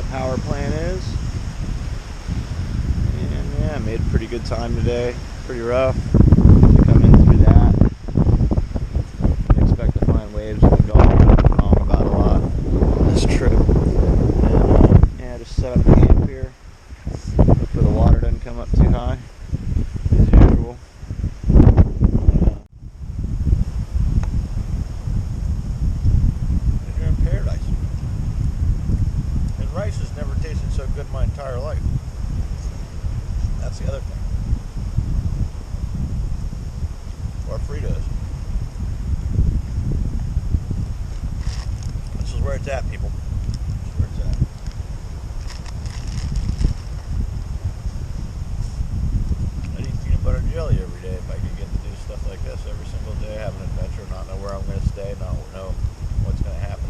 that power plant is. And yeah, I made a pretty good time today. Pretty rough. Come in through that. I expect to find waves in the Gulf that I'm wrong about a lot this trip. And yeah, just set up camp here. Look for the water doesn't come up too high, as usual. You're in paradise. And rice has never tasted so good in my entire life. That's the other thing. Or Fritos. This is where it's at, people. This is where it's at. I'd eat peanut butter and jelly every day if I could get to do stuff like this every single day, have an adventure, not know where I'm going to stay, not know what's going to happen.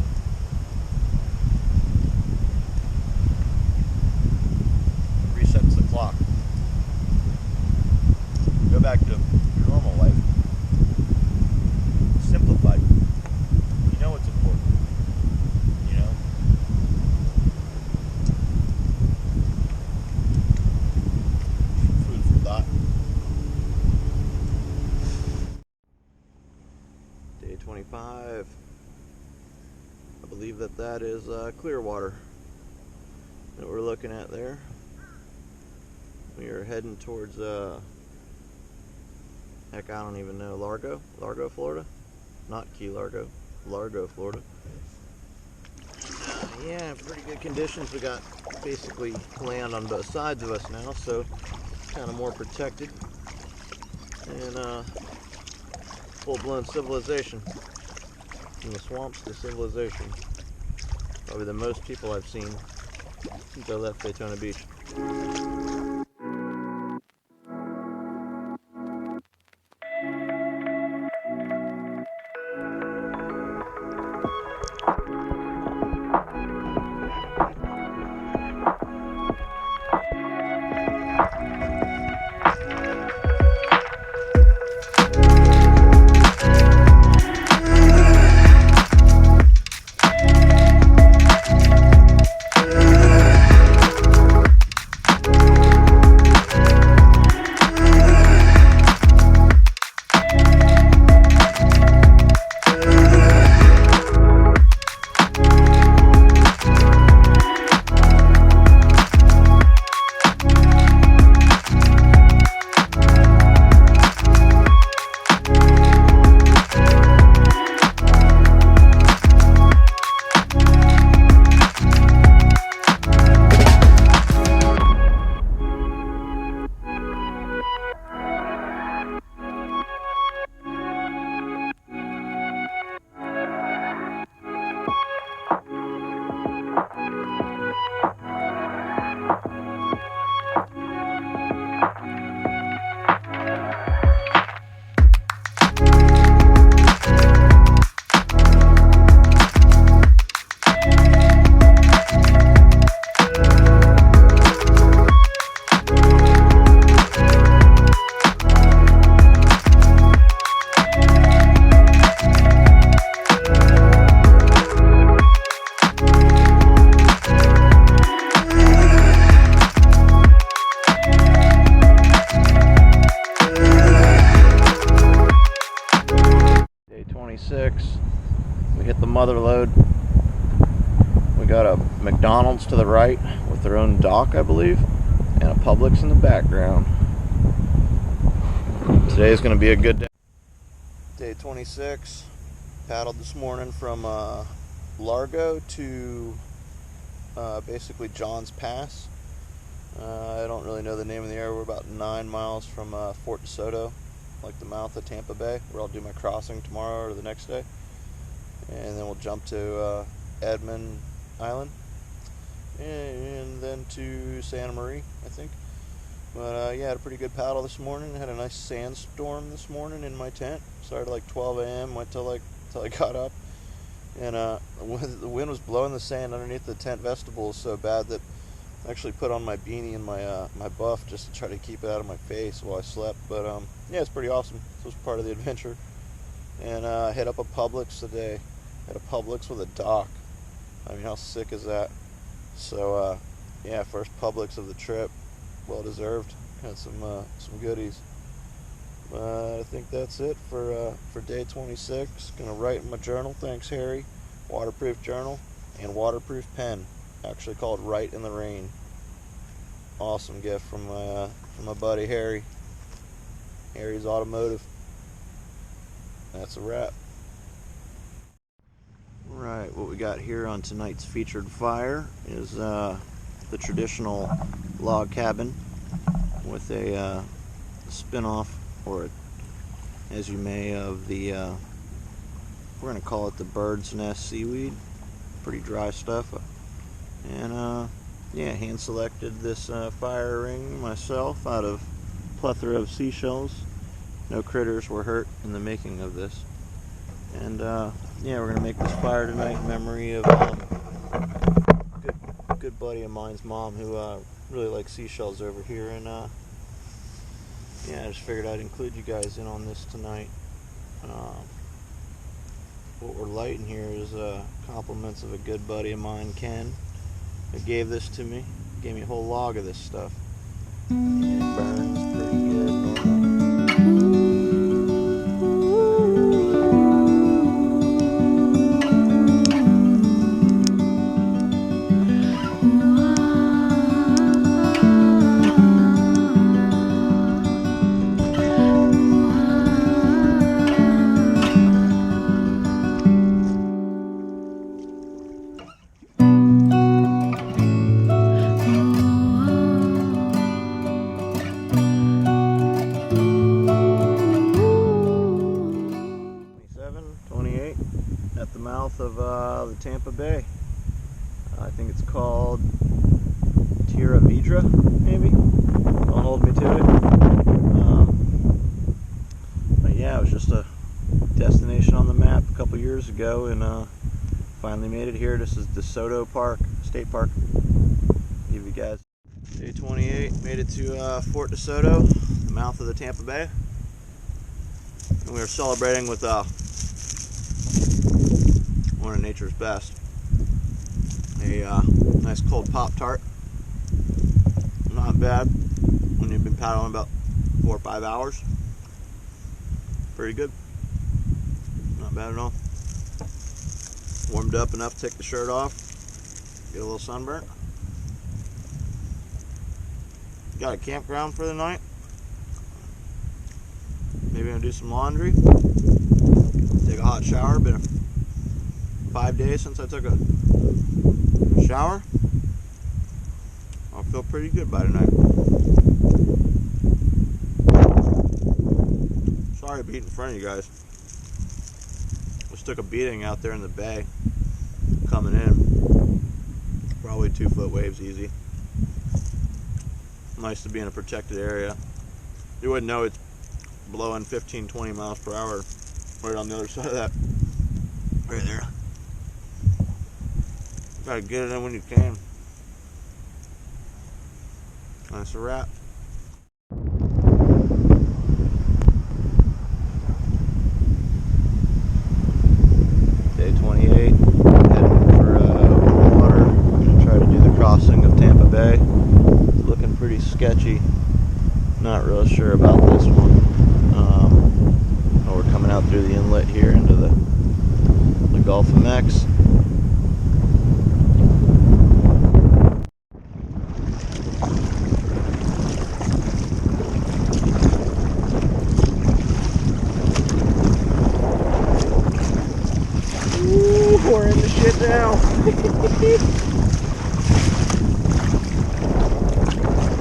Resets the clock. Go back to your normal life. Simplified. You know what's important. You know? Food for thought. Day 25. I believe that is clear water that we're looking at there. We are heading towards heck, I don't even know, Largo, Florida? Not Key Largo, Largo, Florida. Yeah, pretty good conditions. We got basically land on both sides of us now, so kind of more protected. And full-blown civilization. From the swamps to civilization. Probably the most people I've seen since I left Daytona Beach. Day 26, we hit the mother lode. We got a McDonald's to the right with their own dock, I believe, and a Publix in the background. Today is going to be a good day. Day 26, paddled this morning from Largo to basically John's Pass. I don't really know the name of the area. We're about 9 miles from Fort DeSoto, like the mouth of Tampa Bay, where I'll do my crossing tomorrow or the next day. And then we'll jump to Edmond Island, and then to Santa Maria, I think. But yeah, had a pretty good paddle this morning. Had a nice sandstorm this morning in my tent. Started like 12 a.m., went till I got up. And the wind was blowing the sand underneath the tent vestibule so bad that I actually put on my beanie and my buff just to try to keep it out of my face while I slept. But yeah, it's pretty awesome. This was part of the adventure. And I hit up a Publix today. Had a Publix with a dock. I mean, how sick is that? So yeah, first Publix of the trip, well deserved. Had some goodies. I think that's it for day 26. Gonna write in my journal. Thanks, Harry. Waterproof journal and waterproof pen. Actually called Write in the Rain. Awesome gift from my buddy Harry. Harry's Automotive. That's a wrap. Right, what we got here on tonight's featured fire is the traditional log cabin with a spin-off, or as you may, of the we're gonna call it the bird's nest seaweed. Pretty dry stuff. And yeah, hand selected this fire ring myself out of a plethora of seashells. No critters were hurt in the making of this. And yeah, we're gonna make this fire tonight in memory of good buddy of mine's mom, who really likes seashells over here. And yeah, I just figured I'd include you guys in on this tonight. What we're lighting here is compliments of a good buddy of mine, Ken, who gave this to me. Gave me a whole log of this stuff. And it burns pretty good normally. At the mouth of the Tampa Bay. I think it's called Tierra Vidra, maybe. Don't hold me to it. But yeah, it was just a destination on the map a couple years ago, and finally made it here. This is DeSoto Park, State Park. Give you guys. Day 28, made it to Fort DeSoto, the mouth of the Tampa Bay. And we are celebrating with one of nature's best. A nice cold Pop-Tart. Not bad when you've been paddling about 4 or 5 hours. Pretty good. Not bad at all. Warmed up enough to take the shirt off. Get a little sunburnt. Got a campground for the night. Maybe gonna do some laundry. Take a hot shower. Been 5 days since I took a shower. I'll feel pretty good by tonight. Sorry to be in front of you guys. Just took a beating out there in the bay coming in. Probably 2-foot waves easy. Nice to be in a protected area. You wouldn't know it's blowing 15-20 miles per hour right on the other side of that. Right there. Gotta get it in when you can. That's a wrap. Day 28. Heading for open water. Gonna try to do the crossing of Tampa Bay. It's looking pretty sketchy. Not real sure about this one. We're coming out through the inlet here into the Gulf of Mex. We're in the shit now.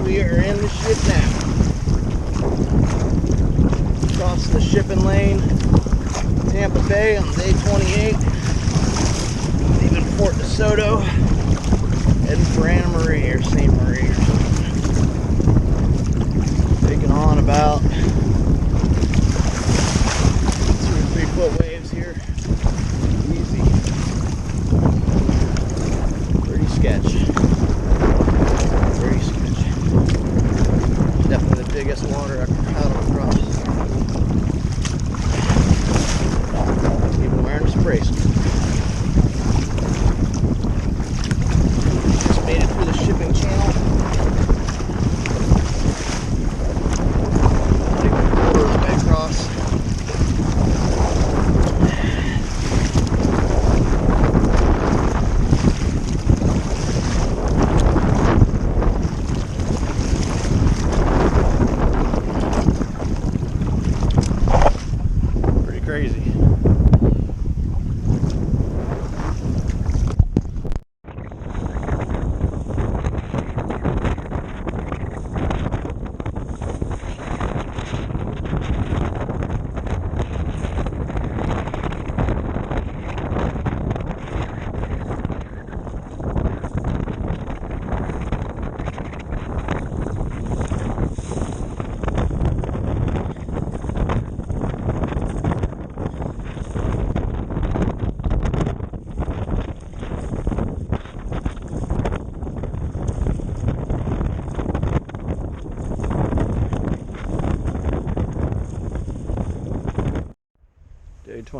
We are in the shit now. Across the shipping lane, Tampa Bay on day 28. Leaving Fort DeSoto, heading for Anna Marie or St. Marie or something. Taking on about 2 or 3 foot waves here. Easy. Pretty sketch. Very sketch. Definitely the biggest water I've paddled across. Even wearing a spray suit. Just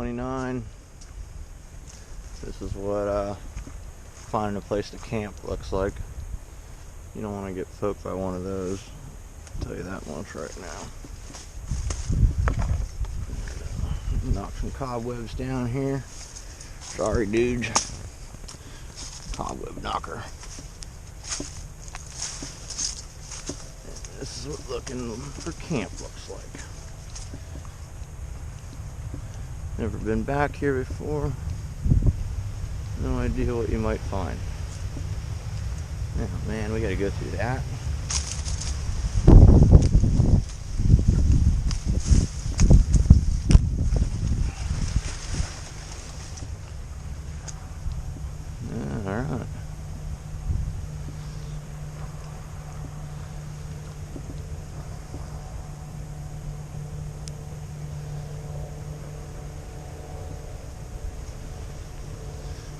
29. This is what finding a place to camp looks like. You don't want to get poked by one of those. I'll tell you that much right now. Knock some cobwebs down here. Sorry, dudes. Cobweb knocker. And this is what looking for camp looks like. Never been back here before. No idea what you might find. Oh man, we gotta go through that. Alright.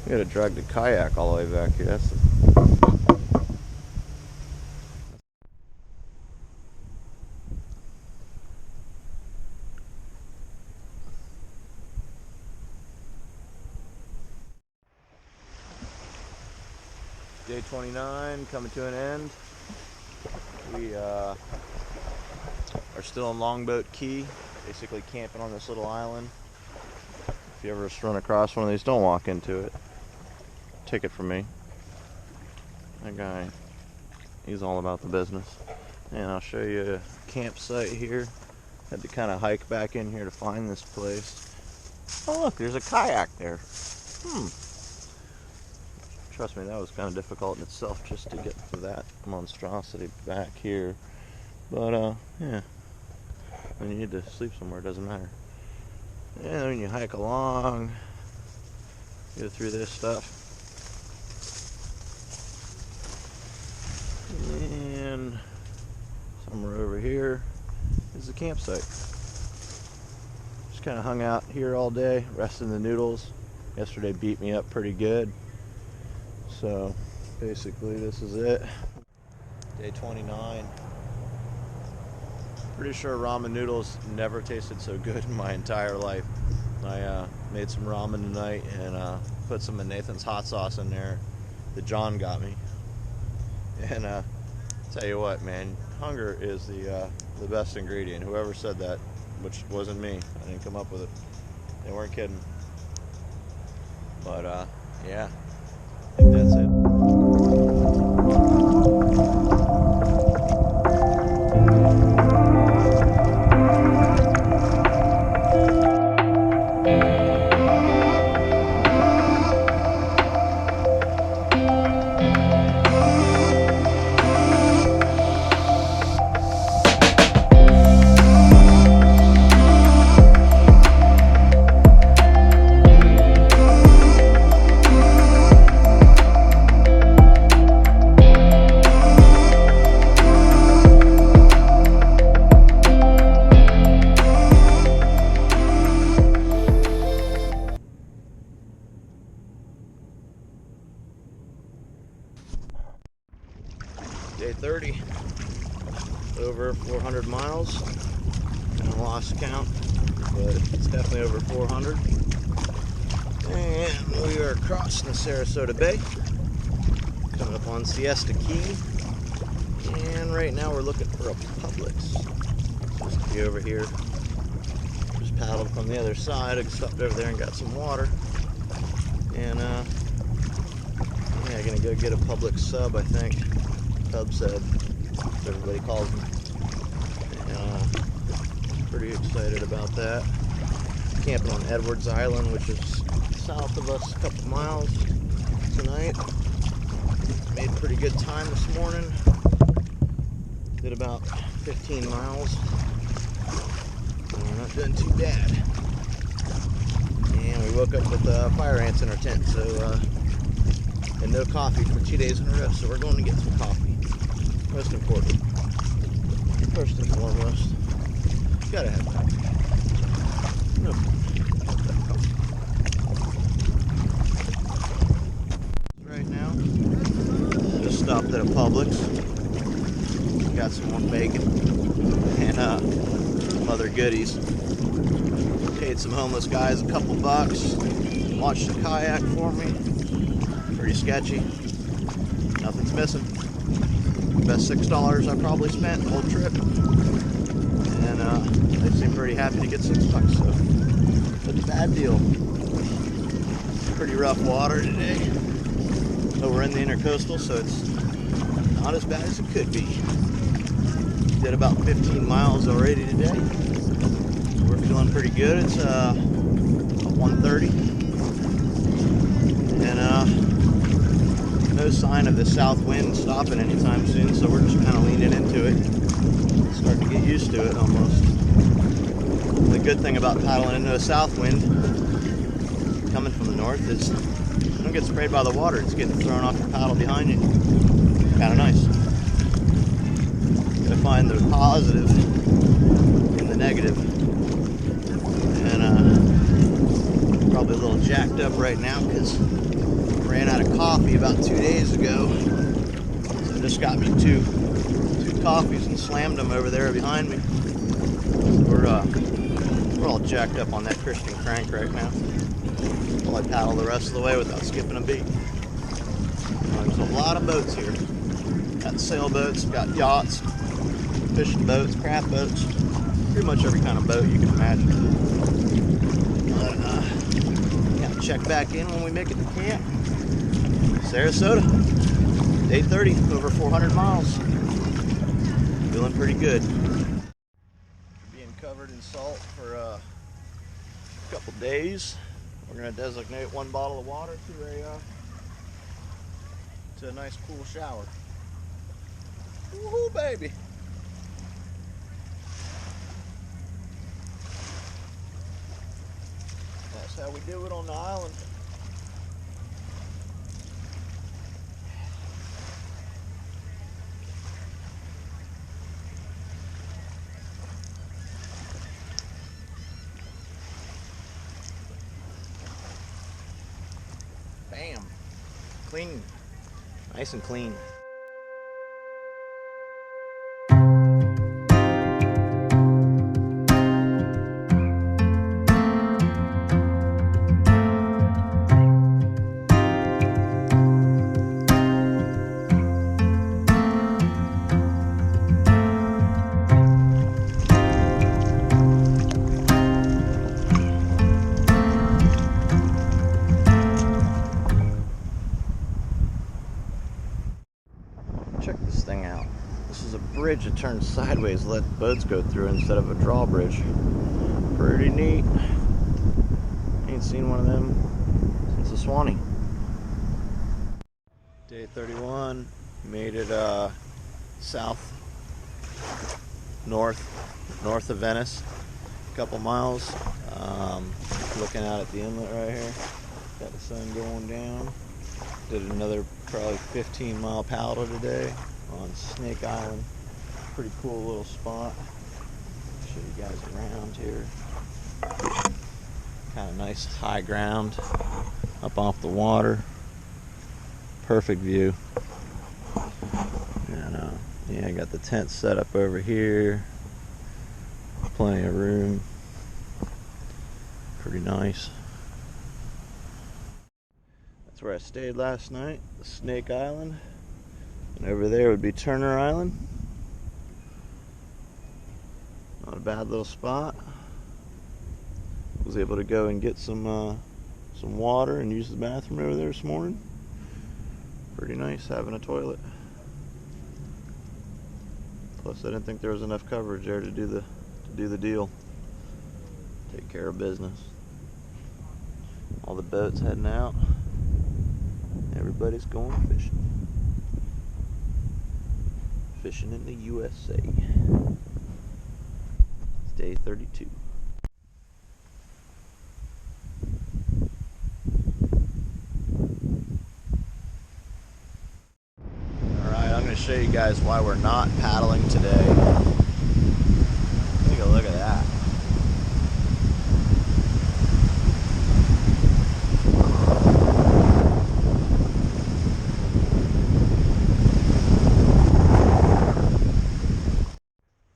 We gotta drag the kayak all the way back here. That's Day 29 coming to an end. We are still in Longboat Key, basically camping on this little island. If you ever run across one of these, don't walk into it. Take it from me. That guy, he's all about the business. And I'll show you a campsite here. Had to kind of hike back in here to find this place. Oh look, there's a kayak there. Trust me, that was kind of difficult in itself just to get to that monstrosity back here. But yeah, when you need to sleep somewhere, it doesn't matter. And when you hike along, go through this stuff. And somewhere over here is the campsite. Just kind of hung out here all day, resting the noodles. Yesterday beat me up pretty good. So basically this is it. Day 29. Pretty sure ramen noodles never tasted so good in my entire life. I made some ramen tonight and put some of Nathan's hot sauce in there that John got me. And tell you what, man, hunger is the best ingredient. Whoever said that, which wasn't me, I didn't come up with it. They weren't kidding. But yeah, I think that's it. Day 30, over 400 miles. Kind of lost count, but it's definitely over 400. And we are crossing the Sarasota Bay, coming up on Siesta Key. And right now we're looking for a Publix. Just to be over here. Just paddled from the other side. I stopped over there and got some water. And yeah, gonna go get a Publix sub, I think. Tub sub, as everybody calls them. And, pretty excited about that. Camping on Edwards Island, which is south of us a couple miles tonight. Made a pretty good time this morning. Did about 15 miles. Not doing too bad. And we woke up with fire ants in our tent, so and no coffee for 2 days in a row, so we're going to get some coffee. Most important. First and foremost, gotta have that. No. Right now, just stopped at a Publix. Got some more bacon and some other goodies. Paid Paid some homeless guys a couple bucks. Watched the kayak for me. Pretty sketchy. Nothing's missing. Best $6 I probably spent the whole trip. And they seem pretty happy to get $6, so that's a bad deal. Pretty rough water today. But we're in the intercoastal, so it's not as bad as it could be. Did about 15 miles already today. We're feeling pretty good. It's 1:30, and no sign of the south wind stopping anytime soon. So we're just kind of leaning into it, starting to get used to it almost. The good thing about paddling into a south wind coming from the north is you don't get sprayed by the water. It's getting thrown off your paddle behind you. Kind of nice. To find the positive in the negative. And probably a little jacked up right now because I ran out of coffee about 2 days ago. So I just got me two coffees and slammed them over there behind me. So we're all jacked up on that Christian crank right now. While I paddle the rest of the way without skipping a beat. There's a lot of boats here. Got sailboats, got yachts, fishing boats, craft boats, pretty much every kind of boat you can imagine. But, yeah, check back in when we make it to camp. Sarasota, day 30, over 400 miles. Feeling pretty good. Being covered in salt for a couple days. We're gonna designate one bottle of water to a nice cool shower. Woohoo, baby! That's how we do it on the island. Bam! Clean. Nice and clean. Check this thing out. This is a bridge that turns sideways, let boats go through instead of a drawbridge. Pretty neat. Ain't seen one of them since the Swanee. Day 31. Made it north of Venice. A couple miles. Looking out at the inlet right here. Got the sun going down. Did another probably 15-mile paddle today on Snake Island. Pretty cool little spot. Show you guys around here. Kind of nice high ground up off the water. Perfect view. And yeah, I got the tent set up over here. Plenty of room. Pretty nice. That's where I stayed last night, the Snake Island. And over there would be Turner Island. Not a bad little spot. Was able to go and get some water and use the bathroom over there this morning. Pretty nice having a toilet. Plus, I didn't think there was enough coverage there to do the deal. Take care of business. All the boats heading out. Everybody's going fishing. Fishing in the USA. It's day 32. Alright, I'm going to show you guys why we're not paddling today. Take a look at that.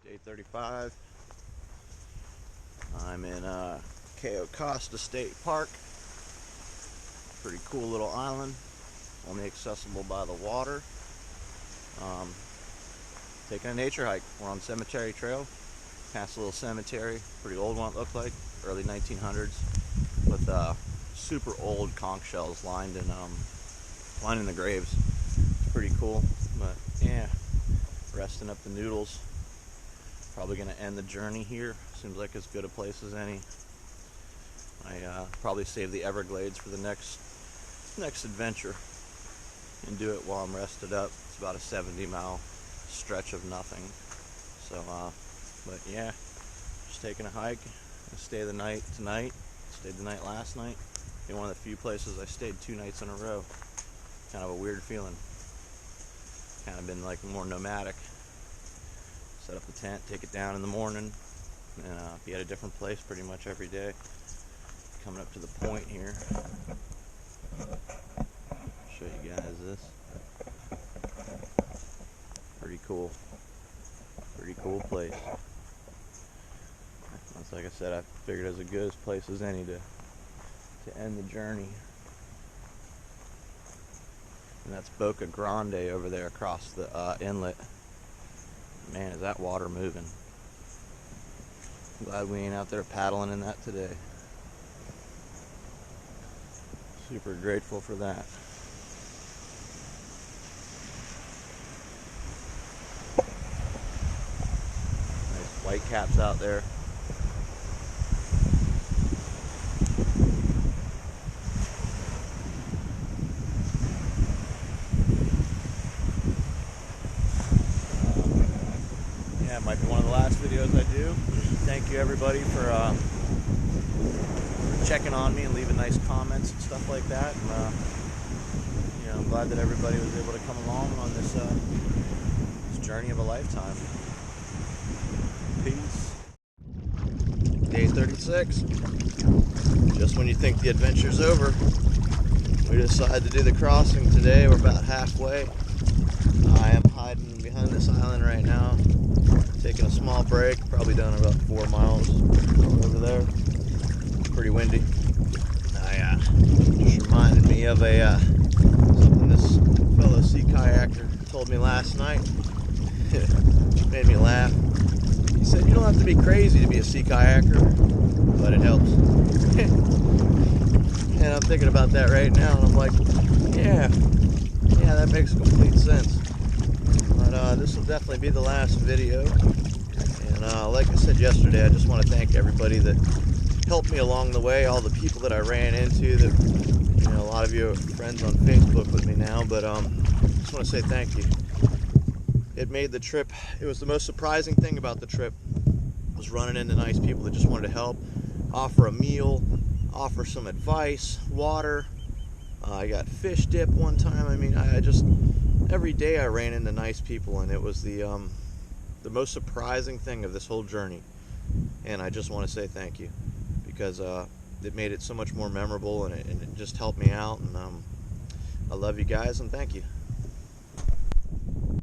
Day 35. I'm in Cayo Costa State Park. Pretty cool little island, only accessible by the water. Taking a nature hike. We're on Cemetery Trail. Past a little cemetery, pretty old one it looked like, early 1900s, with super old conch shells lined in the graves. It's pretty cool, but yeah, resting up the noodles. Probably gonna end the journey here. Seems like as good a place as any. I probably save the Everglades for the next adventure and do it while I'm rested up. It's about a 70-mile stretch of nothing. So, but yeah, just taking a hike. I stay the night tonight. Stayed the night last night. In one of the few places I stayed 2 nights in a row. Kind of a weird feeling. Kind of been like more nomadic. Set up the tent, take it down in the morning, and be at a different place pretty much every day. Coming up to the point here. Show you guys this. Pretty cool. Pretty cool place. That's like I said, I figured as good a place as any to end the journey. And that's Boca Grande over there across the inlet. Man, is that water moving. Glad we ain't out there paddling in that today. Super grateful for that. Nice white caps out there. Yeah, it might be one of the last videos I do. Thank you everybody for checking on me and leaving nice comments and stuff like that. And, you know, I'm glad that everybody was able to come along on this journey of a lifetime. Peace. Day 36. Just when you think the adventure's over, we decide to do the crossing today. We're about halfway. I am hiding behind this island right now, taking a small break. Probably done about 4 miles over there. Pretty windy. Just reminded me of something this fellow sea kayaker told me last night. It made me laugh. He said, "You don't have to be crazy to be a sea kayaker, but it helps." And I'm thinking about that right now, and I'm like, yeah, that makes complete sense. But this will definitely be the last video. And like I said yesterday, I just want to thank everybody that helped me along the way, all the people that I ran into. That, you know, a lot of you are friends on Facebook with me now, but just want to say thank you. It made the trip. It was the most surprising thing about the trip, was running into nice people that just wanted to help, offer a meal, offer some advice, water. I got fish dip one time. I mean, I just, every day I ran into nice people, and it was the most surprising thing of this whole journey. And I just want to say thank you, because it made it so much more memorable, and it just helped me out. And I love you guys, and thank you.